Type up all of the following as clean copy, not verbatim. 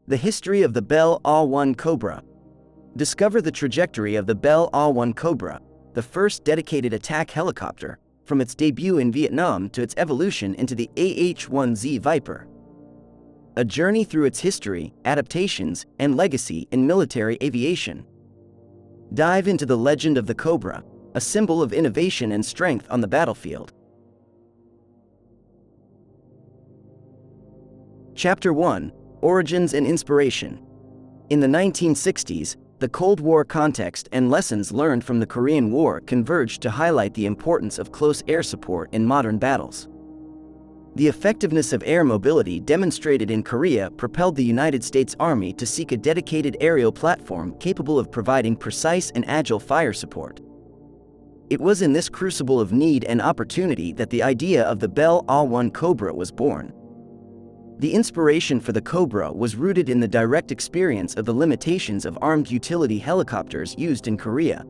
The history of the Bell AH-1 Cobra. Discover the trajectory of the Bell AH-1 Cobra, the first dedicated attack helicopter, from its debut in Vietnam to its evolution into the AH-1Z Viper. A journey through its history, adaptations, and legacy in military aviation. Dive into the legend of the Cobra, a symbol of innovation and strength on the battlefield. Chapter 1: Origins and Inspiration. In the 1960s, the Cold War context and lessons learned from the Korean War converged to highlight the importance of close air support in modern battles. The effectiveness of air mobility demonstrated in Korea propelled the United States Army to seek a dedicated aerial platform capable of providing precise and agile fire support. It was in this crucible of need and opportunity that the idea of the Bell AH-1 Cobra was born. The inspiration for the Cobra was rooted in the direct experience of the limitations of armed utility helicopters used in Korea.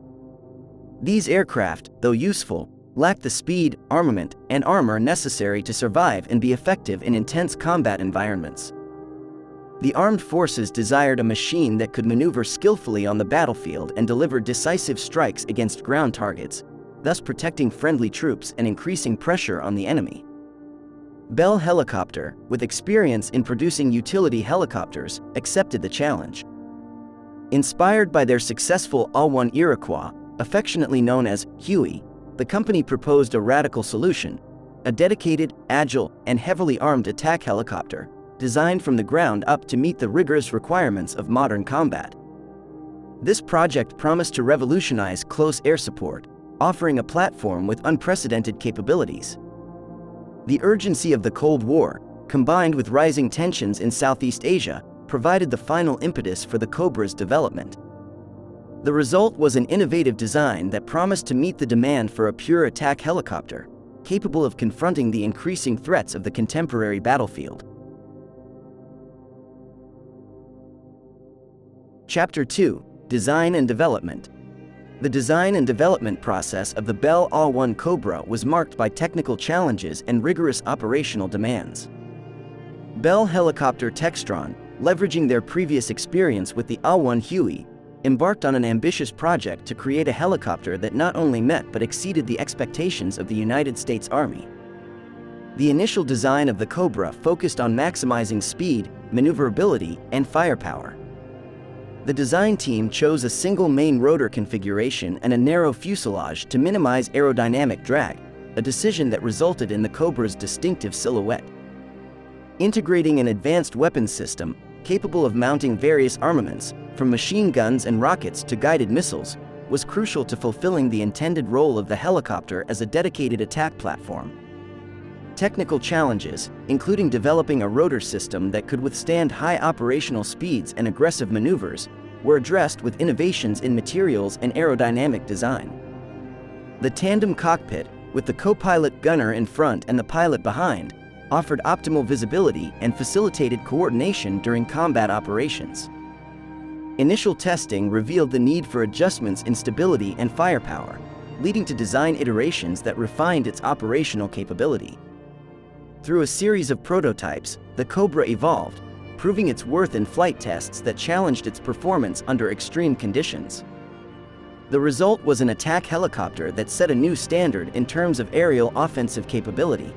These aircraft, though useful, lacked the speed, armament, and armor necessary to survive and be effective in intense combat environments. The armed forces desired a machine that could maneuver skillfully on the battlefield and deliver decisive strikes against ground targets, thus protecting friendly troops and increasing pressure on the enemy. Bell Helicopter, with experience in producing utility helicopters, accepted the challenge. Inspired by their successful AH-1 Iroquois, affectionately known as Huey, the company proposed a radical solution: a dedicated, agile, and heavily armed attack helicopter, designed from the ground up to meet the rigorous requirements of modern combat. This project promised to revolutionize close air support, offering a platform with unprecedented capabilities. The urgency of the Cold War, combined with rising tensions in Southeast Asia, provided the final impetus for the Cobra's development. The result was an innovative design that promised to meet the demand for a pure attack helicopter, capable of confronting the increasing threats of the contemporary battlefield. Chapter 2: Design and Development. The design and development process of the Bell AH-1 Cobra was marked by technical challenges and rigorous operational demands. Bell Helicopter Textron, leveraging their previous experience with the AH-1 Huey, embarked on an ambitious project to create a helicopter that not only met but exceeded the expectations of the United States Army. The initial design of the Cobra focused on maximizing speed, maneuverability, and firepower. The design team chose a single main rotor configuration and a narrow fuselage to minimize aerodynamic drag, a decision that resulted in the Cobra's distinctive silhouette. Integrating an advanced weapons system, capable of mounting various armaments, from machine guns and rockets to guided missiles, was crucial to fulfilling the intended role of the helicopter as a dedicated attack platform. Technical challenges, including developing a rotor system that could withstand high operational speeds and aggressive maneuvers, were addressed with innovations in materials and aerodynamic design. The tandem cockpit, with the co-pilot gunner in front and the pilot behind, offered optimal visibility and facilitated coordination during combat operations. Initial testing revealed the need for adjustments in stability and firepower, leading to design iterations that refined its operational capability. Through a series of prototypes, the Cobra evolved, proving its worth in flight tests that challenged its performance under extreme conditions. The result was an attack helicopter that set a new standard in terms of aerial offensive capability.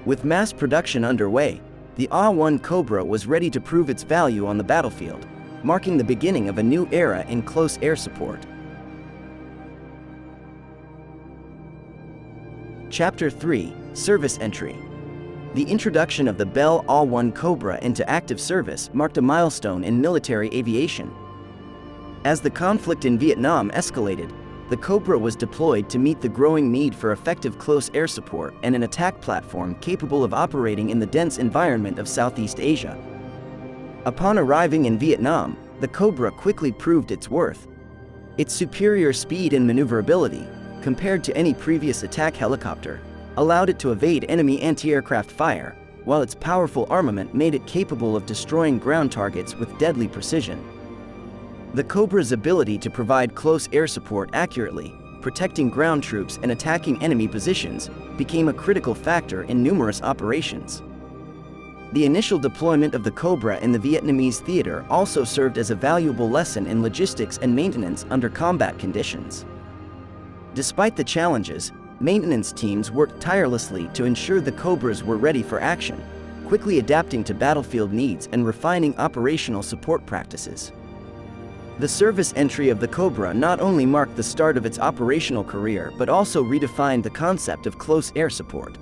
With mass production underway, the AH-1 Cobra was ready to prove its value on the battlefield, marking the beginning of a new era in close air support. Chapter 3: Service Entry. The introduction of the Bell AH-1 Cobra into active service marked a milestone in military aviation. As the conflict in Vietnam escalated, the Cobra was deployed to meet the growing need for effective close air support and an attack platform capable of operating in the dense environment of Southeast Asia. Upon arriving in Vietnam, the Cobra quickly proved its worth. Its superior speed and maneuverability, compared to any previous attack helicopter, allowed it to evade enemy anti-aircraft fire, while its powerful armament made it capable of destroying ground targets with deadly precision. The Cobra's ability to provide close air support accurately, protecting ground troops and attacking enemy positions, became a critical factor in numerous operations. The initial deployment of the Cobra in the Vietnamese theater also served as a valuable lesson in logistics and maintenance under combat conditions. Despite the challenges, maintenance teams worked tirelessly to ensure the Cobras were ready for action, quickly adapting to battlefield needs and refining operational support practices. The service entry of the Cobra not only marked the start of its operational career but also redefined the concept of close air support.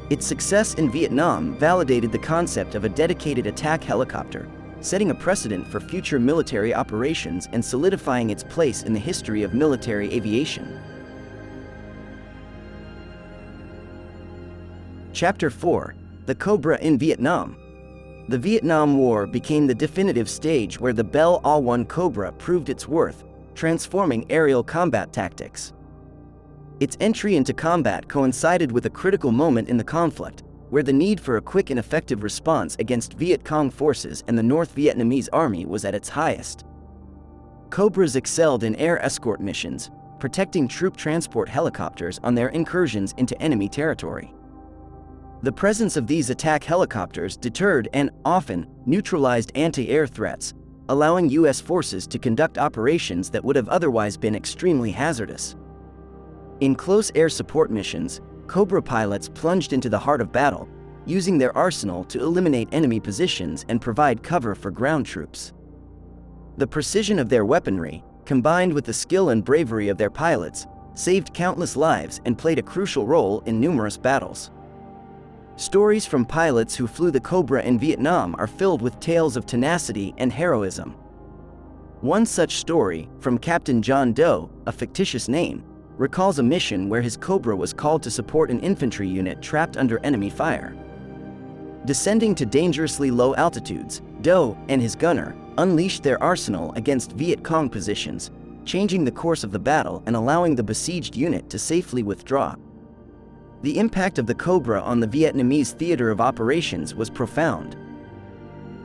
Its success in Vietnam validated the concept of a dedicated attack helicopter, setting a precedent for future military operations and solidifying its place in the history of military aviation. Chapter 4: The Cobra in Vietnam. The Vietnam War became the definitive stage where the Bell AH-1 Cobra proved its worth, transforming aerial combat tactics. Its entry into combat coincided with a critical moment in the conflict, where the need for a quick and effective response against Viet Cong forces and the North Vietnamese Army was at its highest. Cobras excelled in air escort missions, protecting troop transport helicopters on their incursions into enemy territory. The presence of these attack helicopters deterred and, often, neutralized anti-air threats, allowing U.S. forces to conduct operations that would have otherwise been extremely hazardous. In close air support missions, Cobra pilots plunged into the heart of battle, using their arsenal to eliminate enemy positions and provide cover for ground troops. The precision of their weaponry, combined with the skill and bravery of their pilots, saved countless lives and played a crucial role in numerous battles. Stories from pilots who flew the Cobra in Vietnam are filled with tales of tenacity and heroism. One such story, from Captain John Doe, a fictitious name, recalls a mission where his Cobra was called to support an infantry unit trapped under enemy fire. Descending to dangerously low altitudes, Doe and his gunner unleashed their arsenal against Viet Cong positions, changing the course of the battle and allowing the besieged unit to safely withdraw. The impact of the Cobra on the Vietnamese theater of operations was profound.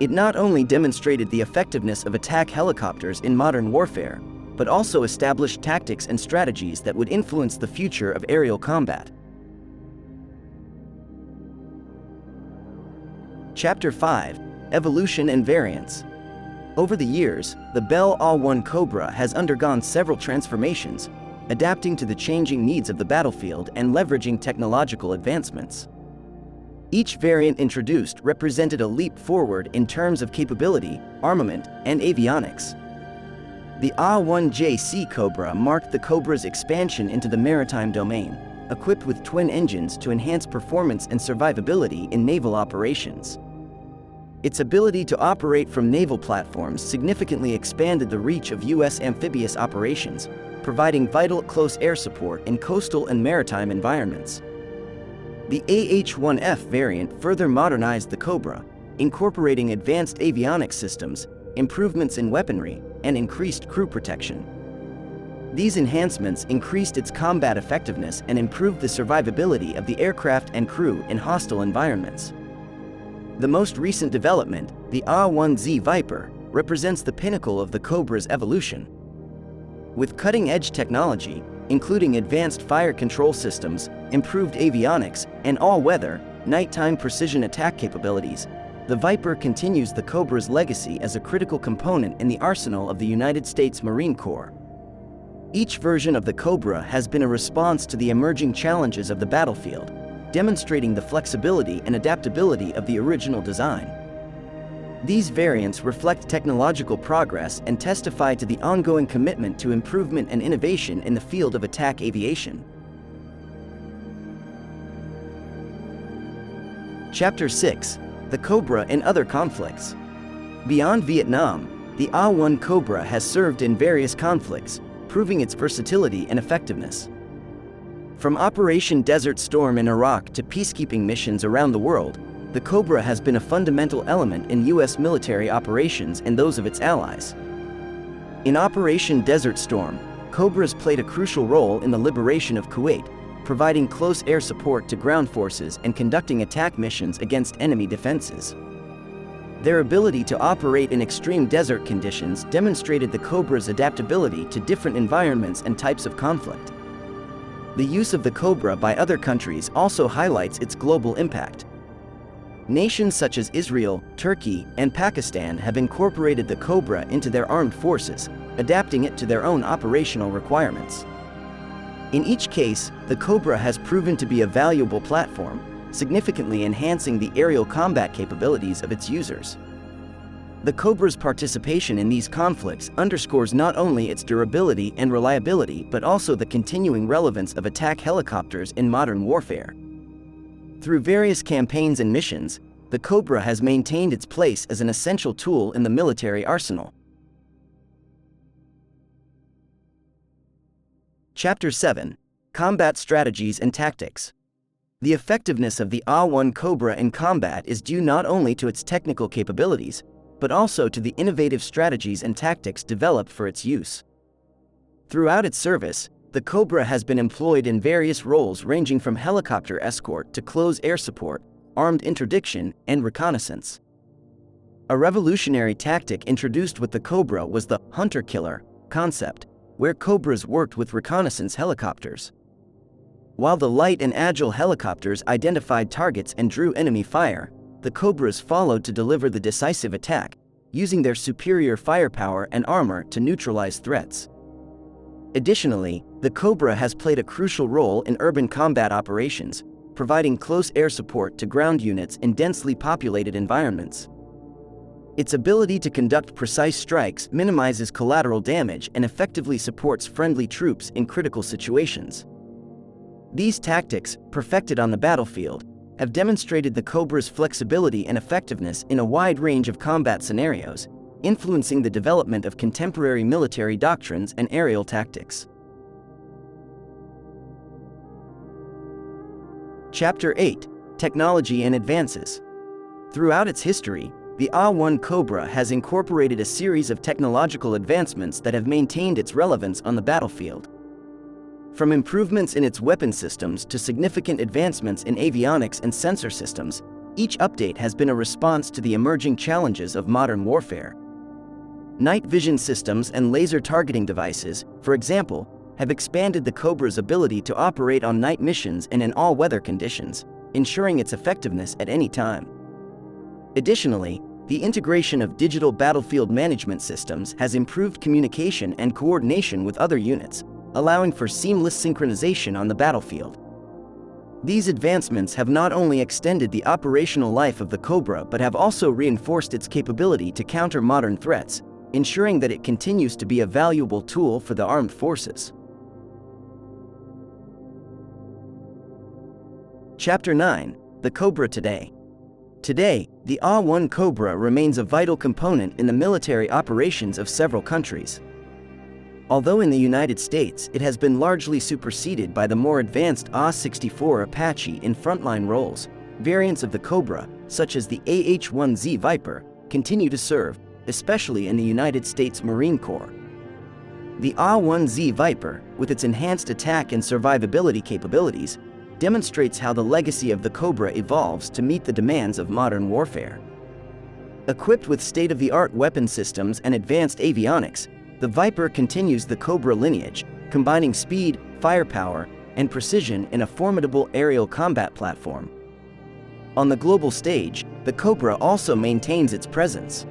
It not only demonstrated the effectiveness of attack helicopters in modern warfare, but also established tactics and strategies that would influence the future of aerial combat. Chapter 5: Evolution and Variants. Over the years, the Bell AH-1 Cobra has undergone several transformations, adapting to the changing needs of the battlefield and leveraging technological advancements. Each variant introduced represented a leap forward in terms of capability, armament, and avionics. The AH-1JC Cobra marked the Cobra's expansion into the maritime domain, equipped with twin engines to enhance performance and survivability in naval operations. Its ability to operate from naval platforms significantly expanded the reach of U.S. amphibious operations, providing vital close air support in coastal and maritime environments. The AH-1F variant further modernized the Cobra, incorporating advanced avionics systems, improvements in weaponry, and increased crew protection. These enhancements increased its combat effectiveness and improved the survivability of the aircraft and crew in hostile environments. The most recent development, the AH-1Z Viper, represents the pinnacle of the Cobra's evolution. With cutting-edge technology, including advanced fire control systems, improved avionics, and all-weather, nighttime precision attack capabilities, the Viper continues the Cobra's legacy as a critical component in the arsenal of the United States Marine Corps. Each version of the Cobra has been a response to the emerging challenges of the battlefield, demonstrating the flexibility and adaptability of the original design. These variants reflect technological progress and testify to the ongoing commitment to improvement and innovation in the field of attack aviation. Chapter 6: The Cobra in Other Conflicts. Beyond Vietnam, the AH-1 Cobra has served in various conflicts, proving its versatility and effectiveness. From Operation Desert Storm in Iraq to peacekeeping missions around the world, the Cobra has been a fundamental element in U.S. military operations and those of its allies. In Operation Desert Storm, Cobras played a crucial role in the liberation of Kuwait, providing close air support to ground forces and conducting attack missions against enemy defenses. Their ability to operate in extreme desert conditions demonstrated the Cobra's adaptability to different environments and types of conflict. The use of the Cobra by other countries also highlights its global impact. Nations such as Israel, Turkey, and Pakistan have incorporated the Cobra into their armed forces, adapting it to their own operational requirements. In each case, the Cobra has proven to be a valuable platform, significantly enhancing the aerial combat capabilities of its users. The Cobra's participation in these conflicts underscores not only its durability and reliability but also the continuing relevance of attack helicopters in modern warfare. Through various campaigns and missions, the Cobra has maintained its place as an essential tool in the military arsenal. Chapter 7: Combat Strategies and Tactics. The effectiveness of the AH-1 Cobra in combat is due not only to its technical capabilities, but also to the innovative strategies and tactics developed for its use. Throughout its service, the Cobra has been employed in various roles ranging from helicopter escort to close air support, armed interdiction, and reconnaissance. A revolutionary tactic introduced with the Cobra was the hunter-killer concept, where Cobras worked with reconnaissance helicopters. While the light and agile helicopters identified targets and drew enemy fire, the Cobras followed to deliver the decisive attack, using their superior firepower and armor to neutralize threats. Additionally, the Cobra has played a crucial role in urban combat operations, providing close air support to ground units in densely populated environments. Its ability to conduct precise strikes minimizes collateral damage and effectively supports friendly troops in critical situations. These tactics, perfected on the battlefield, have demonstrated the Cobra's flexibility and effectiveness in a wide range of combat scenarios, influencing the development of contemporary military doctrines and aerial tactics. Chapter 8: Technology and Advances. Throughout its history, the AH-1 Cobra has incorporated a series of technological advancements that have maintained its relevance on the battlefield. From improvements in its weapon systems to significant advancements in avionics and sensor systems, each update has been a response to the emerging challenges of modern warfare. Night vision systems and laser targeting devices, for example, have expanded the Cobra's ability to operate on night missions and in all-weather conditions, ensuring its effectiveness at any time. Additionally, the integration of digital battlefield management systems has improved communication and coordination with other units, allowing for seamless synchronization on the battlefield. These advancements have not only extended the operational life of the Cobra but have also reinforced its capability to counter modern threats, ensuring that it continues to be a valuable tool for the armed forces. Chapter 9: The Cobra Today. Today, the AH-1 Cobra remains a vital component in the military operations of several countries. Although in the United States it has been largely superseded by the more advanced AH-64 Apache in frontline roles, variants of the Cobra, such as the AH-1Z Viper, continue to serve, especially in the United States Marine Corps. The AH-1Z Viper, with its enhanced attack and survivability capabilities, demonstrates how the legacy of the Cobra evolves to meet the demands of modern warfare. Equipped with state-of-the-art weapon systems and advanced avionics, the Viper continues the Cobra lineage, combining speed, firepower, and precision in a formidable aerial combat platform. On the global stage, the Cobra also maintains its presence.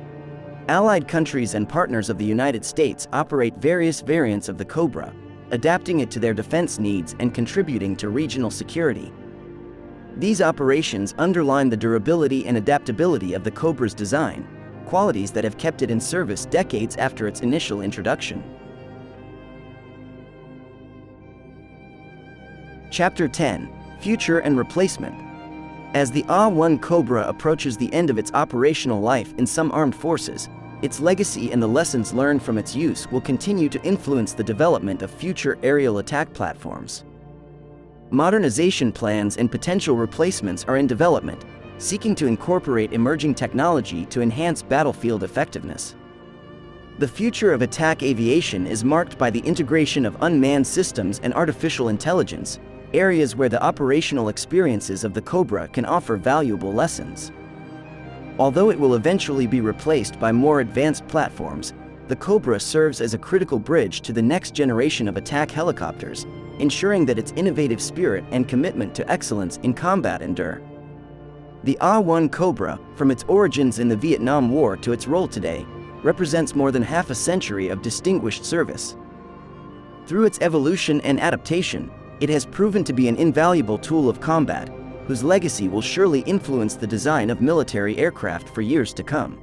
Allied countries and partners of the United States operate various variants of the Cobra, adapting it to their defense needs and contributing to regional security. These operations underline the durability and adaptability of the Cobra's design, qualities that have kept it in service decades after its initial introduction. Chapter 10: Future and Replacement. As the AH-1 Cobra approaches the end of its operational life in some armed forces, its legacy and the lessons learned from its use will continue to influence the development of future aerial attack platforms. Modernization plans and potential replacements are in development, seeking to incorporate emerging technology to enhance battlefield effectiveness. The future of attack aviation is marked by the integration of unmanned systems and artificial intelligence, areas where the operational experiences of the Cobra can offer valuable lessons. Although it will eventually be replaced by more advanced platforms, the Cobra serves as a critical bridge to the next generation of attack helicopters, ensuring that its innovative spirit and commitment to excellence in combat endure. The AH-1 Cobra, from its origins in the Vietnam War to its role today, represents more than half a century of distinguished service. Through its evolution and adaptation, it has proven to be an invaluable tool of combat, whose legacy will surely influence the design of military aircraft for years to come.